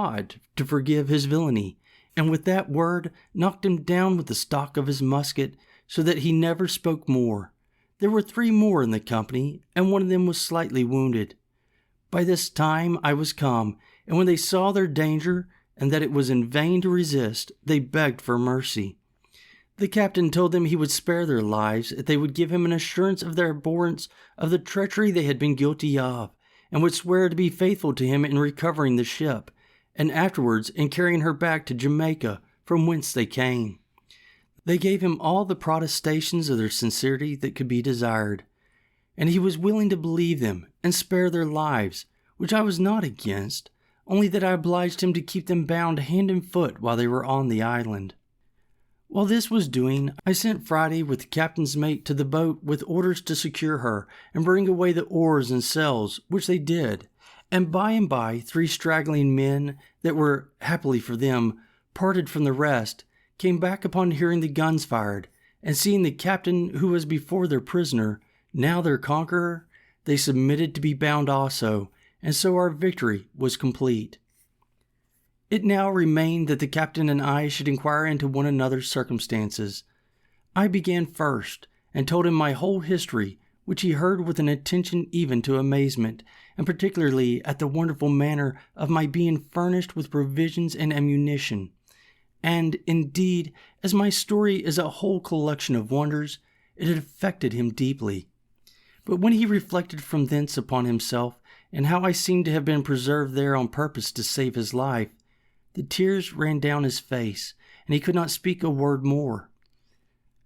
God to forgive his villainy, and with that word knocked him down with the stock of his musket, so that he never spoke more. There were 3 more in the company, and one of them was slightly wounded. By this time I was come, and when they saw their danger, and that it was in vain to resist, they begged for mercy. The captain told them he would spare their lives if they would give him an assurance of their abhorrence of the treachery they had been guilty of, and would swear to be faithful to him in recovering the ship, and afterwards in carrying her back to Jamaica, from whence they came. They gave him all the protestations of their sincerity that could be desired, and he was willing to believe them and spare their lives, which I was not against, only that I obliged him to keep them bound hand and foot while they were on the island. While this was doing, I sent Friday with the captain's mate to the boat with orders to secure her and bring away the oars and sails, which they did. And by 3 straggling men that were, happily for them, parted from the rest, came back upon hearing the guns fired, and seeing the captain who was before their prisoner, now their conqueror, they submitted to be bound also, and so our victory was complete. It now remained that the captain and I should inquire into one another's circumstances. I began first, and told him my whole history, which he heard with an attention even to amazement, and particularly at the wonderful manner of my being furnished with provisions and ammunition. And, indeed, as my story is a whole collection of wonders, it had affected him deeply. But when he reflected from thence upon himself, and how I seemed to have been preserved there on purpose to save his life, the tears ran down his face, and he could not speak a word more.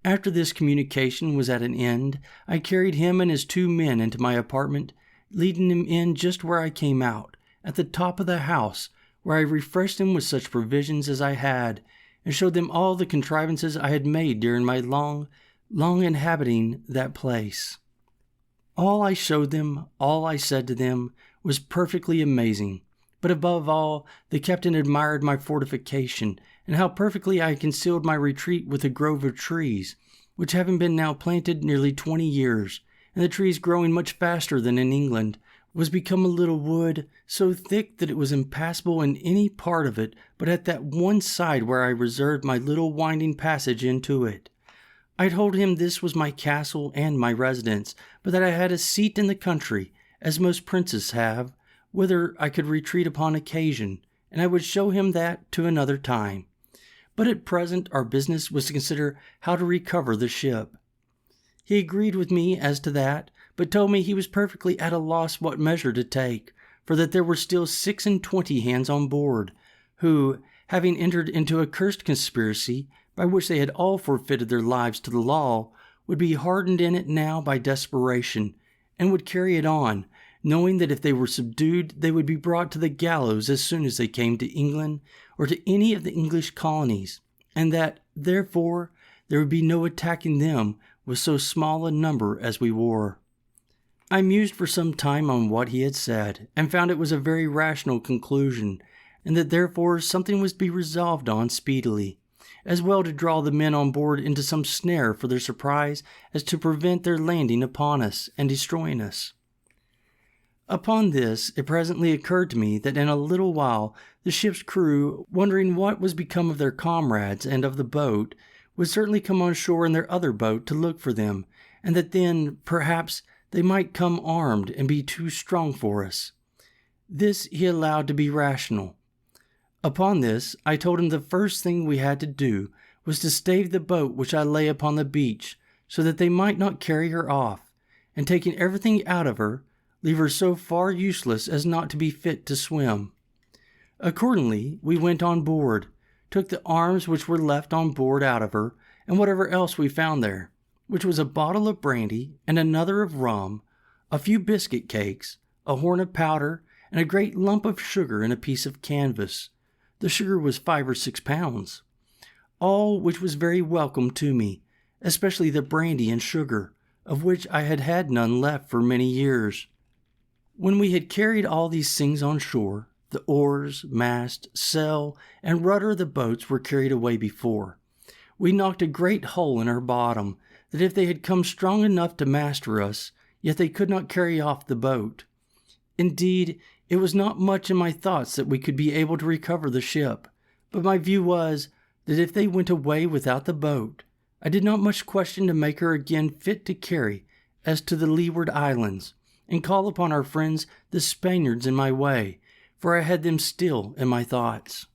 After this communication was at an end, I carried him and his 2 men into my apartment, leading him in just where I came out, at the top of the house, where I refreshed them with such provisions as I had, and showed them all the contrivances I had made during my long inhabiting that place. All I showed them, all I said to them, was perfectly amazing. But above all, the captain admired my fortification, and how perfectly I concealed my retreat with a grove of trees, which having been now planted nearly 20 years, and the trees growing much faster than in England, was become a little wood, so thick that it was impassable in any part of it but at that one side where I reserved my little winding passage into it. I told him this was my castle and my residence, but that I had a seat in the country, as most princes have, whither I could retreat upon occasion, and I would show him that to another time. But at present our business was to consider how to recover the ship. He agreed with me as to that, but told me he was perfectly at a loss what measure to take, for that there were still 26 hands on board, who, having entered into a cursed conspiracy, by which they had all forfeited their lives to the law, would be hardened in it now by desperation, and would carry it on, knowing that if they were subdued they would be brought to the gallows as soon as they came to England or to any of the English colonies, and that, therefore, there would be no attacking them with so small a number as we were. I mused for some time on what he had said, and found it was a very rational conclusion, and that therefore something was to be resolved on speedily, as well to draw the men on board into some snare for their surprise as to prevent their landing upon us and destroying us. Upon this, it presently occurred to me that in a little while the ship's crew, wondering what was become of their comrades and of the boat, would certainly come on shore in their other boat to look for them, and that then, perhaps, they might come armed and be too strong for us. This he allowed to be rational. Upon this, I told him the first thing we had to do was to stave the boat which I lay upon the beach, so that they might not carry her off, and taking everything out of her, leave her so far useless as not to be fit to swim. Accordingly, we went on board, took the arms which were left on board out of her, and whatever else we found there, which was a bottle of brandy and another of rum, a few biscuit cakes, a horn of powder, and a great lump of sugar in a piece of canvas. The sugar was 5 or 6 pounds. All which was very welcome to me, especially the brandy and sugar, of which I had had none left for many years. When we had carried all these things on shore, the oars, mast, sail, and rudder of the boats were carried away before. We knocked a great hole in her bottom, that if they had come strong enough to master us, yet they could not carry off the boat. Indeed, It was not much in my thoughts that we could be able to recover the ship, but my view was that if they went away without the boat, I did not much question to make her again fit to carry as to the Leeward Islands, and call upon our friends the Spaniards in my way, for I had them still in my thoughts.